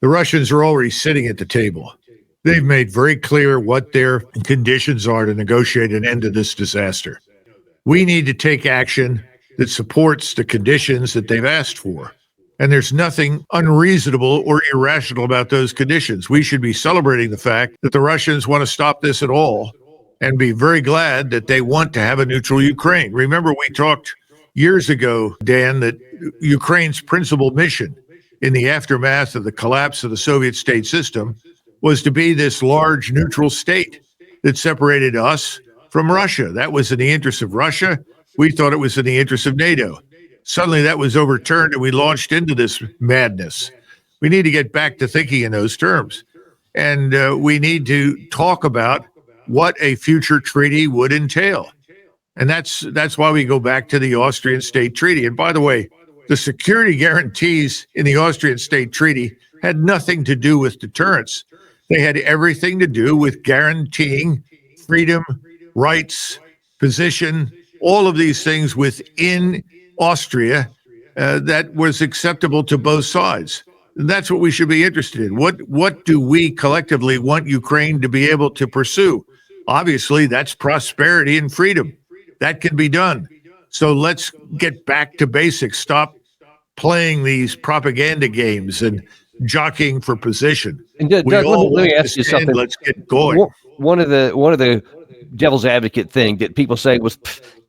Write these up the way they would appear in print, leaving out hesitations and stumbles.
The Russians are already sitting at the table. They've made very clear what their conditions are to negotiate an end to this disaster. We need to take action that supports the conditions that they've asked for. And there's nothing unreasonable or irrational about those conditions. We should be celebrating the fact that the Russians want to stop this at all and be very glad that they want to have a neutral Ukraine. Remember, we talked years ago, Dan, that Ukraine's principal mission in the aftermath of the collapse of the Soviet state system was to be this large neutral state that separated us from Russia. That was in the interest of Russia. We thought it was in the interest of NATO. Suddenly that was overturned and we launched into this madness. We need to get back to thinking in those terms. And we need to talk about what a future treaty would entail. And that's why we go back to the Austrian State Treaty. And by the way, the security guarantees in the Austrian State Treaty had nothing to do with deterrence. They had everything to do with guaranteeing freedom, rights, position, all of these things within Austria that was acceptable to both sides. And that's what we should be interested in. What do we collectively want Ukraine to be able to pursue? Obviously, that's prosperity and freedom. That can be done. So let's get back to basics. Stop playing these propaganda games and jockeying for position. And Doug, let me ask you something. Let's get going. One of the devil's advocate thing that people say was,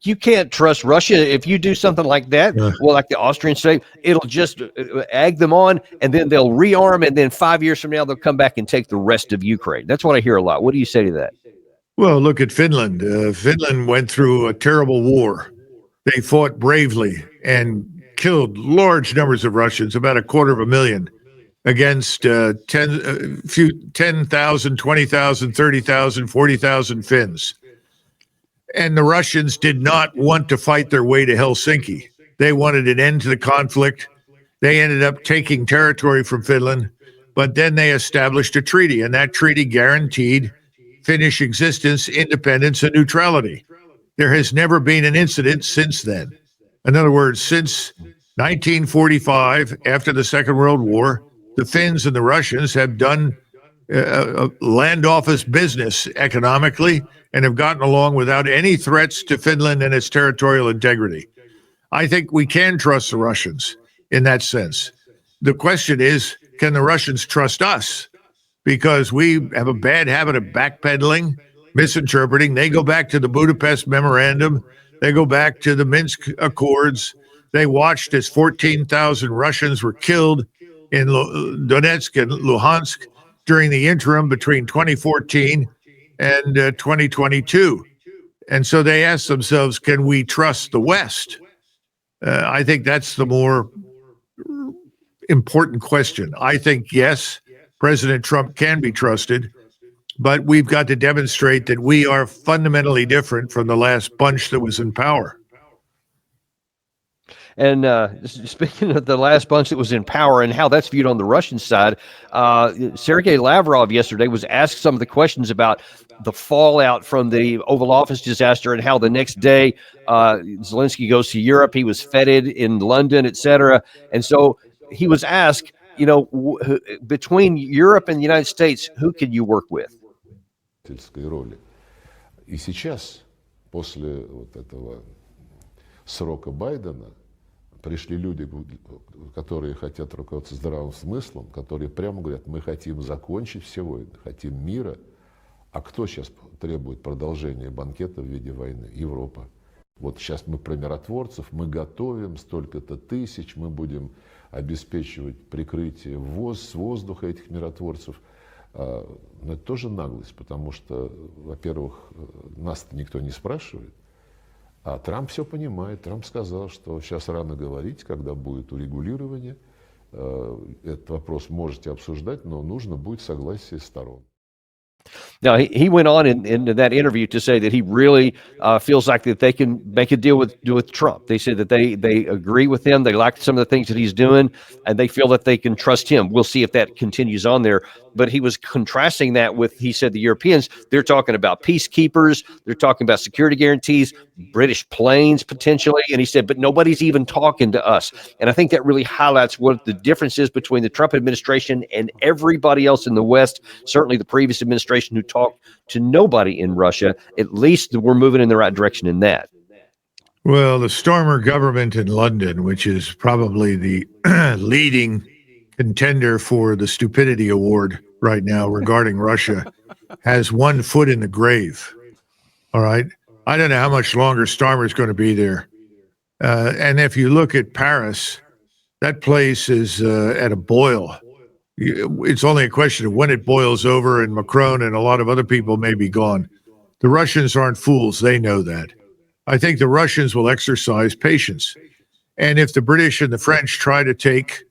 you can't trust Russia. If you do something like that, well, like the Austrian state, it'll just egg them on, and then they'll rearm, and then 5 years from now, they'll come back and take the rest of Ukraine. That's what I hear a lot. What do you say to that? Well, look at Finland. Finland went through a terrible war. They fought bravely and killed large numbers of Russians, about 250,000, against 10,000, 20,000, 30,000, 40,000 Finns. And the Russians did not want to fight their way to Helsinki. They wanted an end to the conflict. They ended up taking territory from Finland, but then they established a treaty, and that treaty guaranteed Finnish existence, independence, and neutrality. There has never been an incident since then. In other words, since 1945, after the Second World War, the Finns and the Russians have done land office business economically and have gotten along without any threats to Finland and its territorial integrity. I think we can trust the Russians in that sense. The question is, can the Russians trust us? Because we have a bad habit of backpedaling, misinterpreting. They go back to the Budapest Memorandum. They go back to the Minsk Accords. They watched as 14,000 Russians were killed in Donetsk and Luhansk during the interim between 2014 and 2022. And so they asked themselves, can we trust the West? I think that's the more important question. I think, yes, President Trump can be trusted, but we've got to demonstrate that we are fundamentally different from the last bunch that was in power. And speaking of the last bunch that was in power and how that's viewed on the Russian side, Sergei Lavrov yesterday was asked some of the questions about the fallout from the Oval Office disaster and how the next day Zelensky goes to Europe. He was feted in London, et cetera. And so he was asked, between Europe and the United States, who can you work with? И сейчас, после вот этого срока Байдена, пришли люди, которые хотят руководствоваться здравым смыслом, которые прямо говорят, мы хотим закончить все войны, хотим мира. А кто сейчас требует продолжения банкета в виде войны? Европа. Вот сейчас мы про миротворцев, мы готовим столько-то тысяч, мы будем обеспечивать прикрытие с воздуха этих миротворцев. Но это тоже наглость, потому что, во-первых, нас-то никто не спрашивает. А Трамп все понимает. Трамп сказал, что сейчас рано говорить, когда будет урегулирование. Этот вопрос можете обсуждать, но нужно будет согласие сторон. Now, he went on in that interview to say that he really feels like that they can make a deal with Trump. They said that they agree with him. They like some of the things that he's doing, and they feel that they can trust him. We'll see if that continues on there. but he was contrasting that with, he said, the Europeans, they're talking about peacekeepers, they're talking about security guarantees, British planes potentially, and he said, but nobody's even talking to us. And I think that really highlights what the difference is between the Trump administration and everybody else in the West, certainly the previous administration who talked to nobody in Russia. At least we're moving in the right direction in that. Well, the Starmer government in London, which is probably the leading contender for the stupidity award right now regarding Russia, has one foot in the grave. All right. I don't know how much longer Starmer is going to be there. And if you look at Paris, that place is at a boil. It's only a question of when it boils over, and Macron and a lot of other people may be gone. The Russians aren't fools. They know that. I think the Russians will exercise patience. And if the British and the French try to take,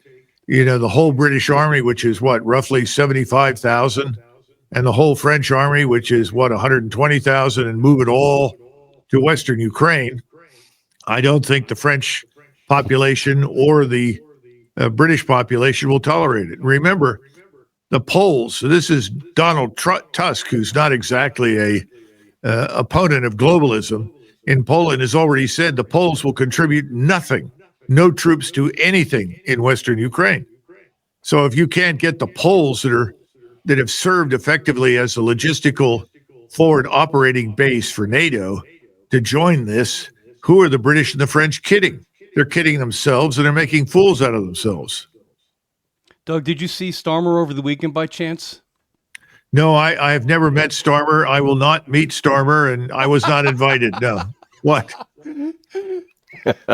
the whole British army, which is roughly 75,000, and the whole French army, which is 120,000, and move it all to Western Ukraine, I don't think the French population or the British population will tolerate it. Remember, the Poles, so this is Donald Tusk, who's not exactly a opponent of globalism, in Poland has already said the Poles will contribute nothing, no troops to anything in Western Ukraine. So if you can't get the Poles that have served effectively as a logistical forward operating base for NATO to join this, who are the British and the French kidding? They're kidding themselves, and they're making fools out of themselves. Doug, did you see Starmer over the weekend by chance? No, I have never met Starmer. I will not meet Starmer, and I was not invited. No. What?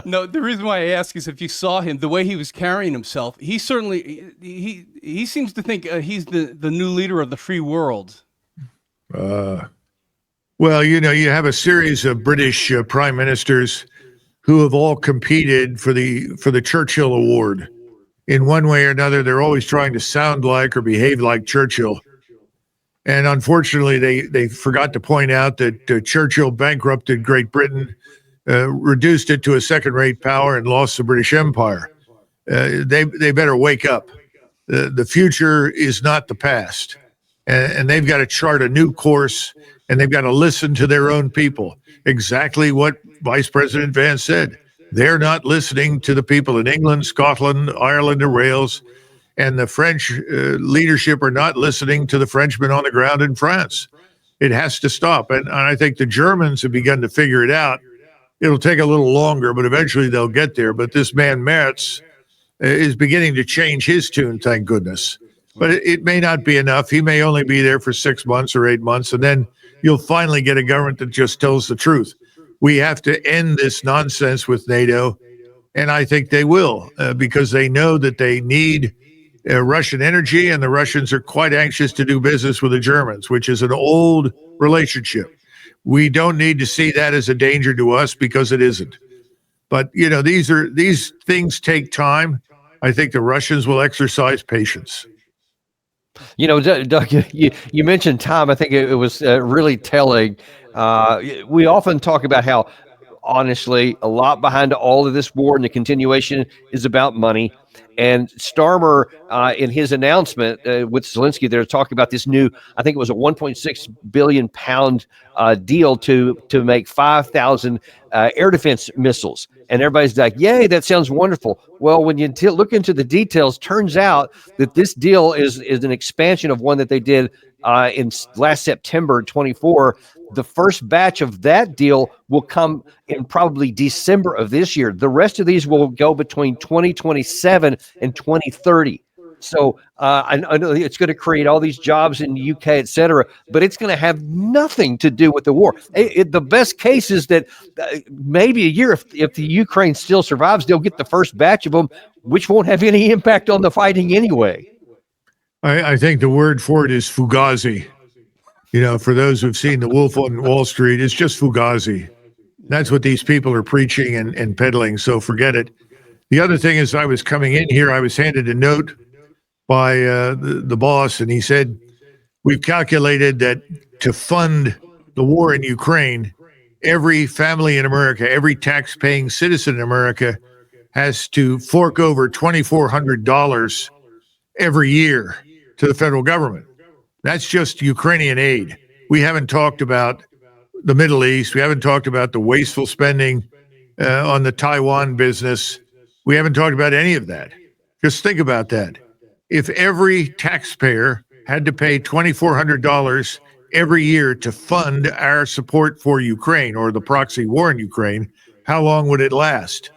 No, the reason why I ask is if you saw him, the way he was carrying himself, he certainly, he seems to think he's the new leader of the free world. Well, you have a series of British prime ministers who have all competed for the Churchill Award. In one way or another, they're always trying to sound like or behave like Churchill. And unfortunately, they forgot to point out that Churchill bankrupted Great Britain, reduced it to a second-rate power, and lost the British Empire. They better wake up. The future is not the past. And they've got to chart a new course, and they've got to listen to their own people. Exactly what Vice President Vance said. They're not listening to the people in England, Scotland, Ireland, or Wales. And the French leadership are not listening to the Frenchmen on the ground in France. It has to stop. And I think the Germans have begun to figure it out. It'll take a little longer, but eventually they'll get there. But this man Merz is beginning to change his tune, thank goodness. But it may not be enough. He may only be there for 6 months or 8 months, and then you'll finally get a government that just tells the truth. We have to end this nonsense with NATO, and I think they will, because they know that they need Russian energy, and the Russians are quite anxious to do business with the Germans, which is an old relationship. We don't need to see that as a danger to us, because it isn't. But, these things take time. I think the Russians will exercise patience. Doug, you mentioned time. I think it was really telling. We often talk about how, honestly, a lot behind all of this war and the continuation is about money. And Starmer, in his announcement with Zelensky, they're talking about this new, I think it was a 1.6 billion pound deal to make 5,000 air defense missiles. And everybody's like, yay, that sounds wonderful. Well, when you look into the details, turns out that this deal is an expansion of one that they did in last September 24. The first batch of that deal will come in probably December of this year. The rest of these will go between 2027 and 2030. So I know it's going to create all these jobs in the UK, et cetera, but it's going to have nothing to do with the war. The best case is that maybe a year, if the Ukraine still survives, they'll get the first batch of them, which won't have any impact on the fighting anyway. I think the word for it is Fugazi. For those who've seen The Wolf on Wall Street, it's just Fugazi. That's what these people are preaching and peddling, so forget it. The other thing is, I was coming in here, I was handed a note by the boss, and he said, we've calculated that to fund the war in Ukraine, every family in America, every tax-paying citizen in America has to fork over $2,400 every year to the federal government. That's just Ukrainian aid. We haven't talked about the Middle East. We haven't talked about the wasteful spending on the Taiwan business. We haven't talked about any of that. Just think about that. If every taxpayer had to pay $2,400 every year to fund our support for Ukraine or the proxy war in Ukraine, how long would it last?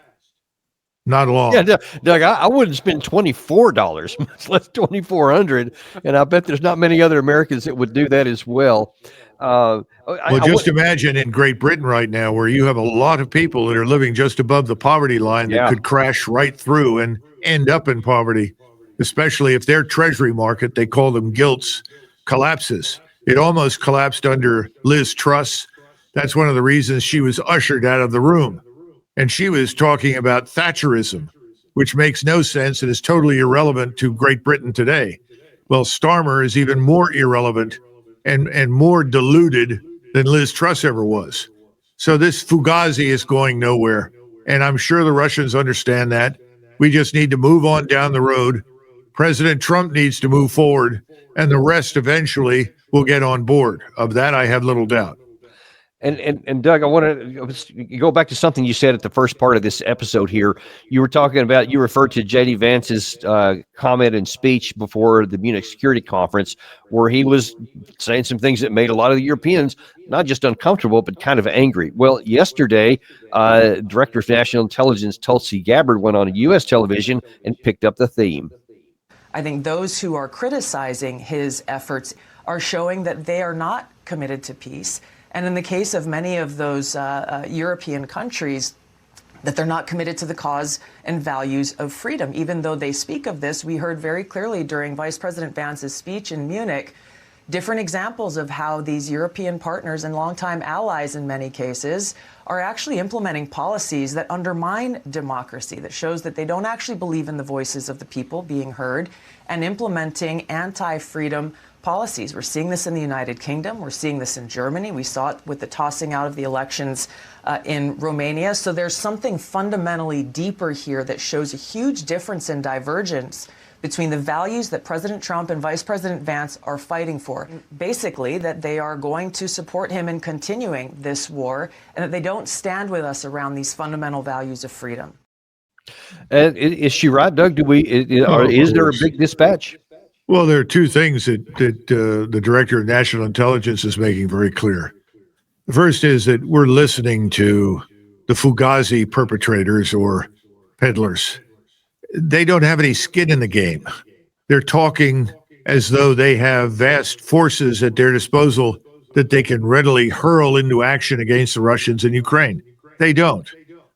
Not long. Yeah, Doug, I wouldn't spend $24, much less $2,400, and I bet there's not many other Americans that would do that as well. Well, just imagine in Great Britain right now, where you have a lot of people that are living just above the poverty line that could crash right through and end up in poverty, especially if their treasury market, they call them gilts, collapses. It almost collapsed under Liz Truss. That's one of the reasons she was ushered out of the room. And she was talking about Thatcherism, which makes no sense and is totally irrelevant to Great Britain today. Well, Starmer is even more irrelevant and more deluded than Liz Truss ever was. So this Fugazi is going nowhere. And I'm sure the Russians understand that. We just need to move on down the road. President Trump needs to move forward, and the rest eventually will get on board. Of that, I have little doubt. And Doug, I want to go back to something you said at the first part of this episode here. You were talking about, you referred to J.D. Vance's comment and speech before the Munich Security Conference, where he was saying some things that made a lot of the Europeans not just uncomfortable, but kind of angry. Well, yesterday, Director of National Intelligence Tulsi Gabbard went on U.S. television and picked up the theme. I think those who are criticizing his efforts are showing that they are not committed to peace. And in the case of many of those European countries, that they're not committed to the cause and values of freedom. Even though they speak of this, we heard very clearly during Vice President Vance's speech in Munich, different examples of how these European partners and longtime allies in many cases are actually implementing policies that undermine democracy, that shows that they don't actually believe in the voices of the people being heard, and implementing anti-freedom policies. We're seeing this in the United Kingdom. We're seeing this in Germany. We saw it with the tossing out of the elections in Romania. So there's something fundamentally deeper here that shows a huge difference in divergence between the values that President Trump and Vice President Vance are fighting for. Basically, that they are going to support him in continuing this war, and that they don't stand with us around these fundamental values of freedom. And is she right, Doug? Is there a big dispatch? Well, there are two things that the Director of National Intelligence is making very clear. The first is that we're listening to the Fugazi perpetrators or peddlers. They don't have any skin in the game. They're talking as though they have vast forces at their disposal that they can readily hurl into action against the Russians in Ukraine. They don't.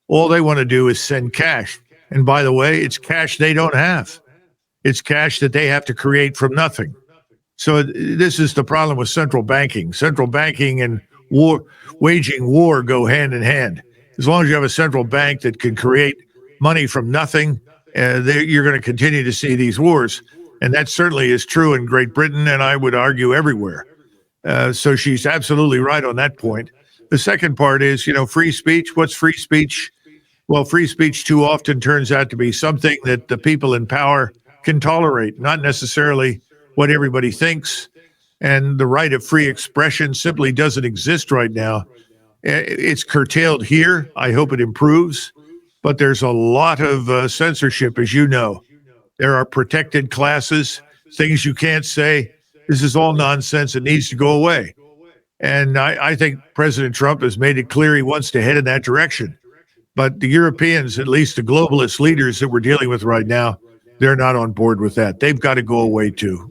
All they want to do is send cash. And by the way, it's cash they don't have. It's cash that they have to create from nothing. So this is the problem with central banking. Central banking and waging war go hand in hand. As long as you have a central bank that can create money from nothing, you're going to continue to see these wars. And that certainly is true in Great Britain, and I would argue everywhere. So she's absolutely right on that point. The second part is, free speech. What's free speech? Well, free speech too often turns out to be something that the people in power can tolerate, not necessarily what everybody thinks. And the right of free expression simply doesn't exist right now. It's curtailed here. I hope it improves. But there's a lot of censorship, as you know. There are protected classes, things you can't say. This is all nonsense. It needs to go away. And I think President Trump has made it clear he wants to head in that direction. But the Europeans, at least the globalist leaders that we're dealing with right now, they're not on board with that. They've got to go away too.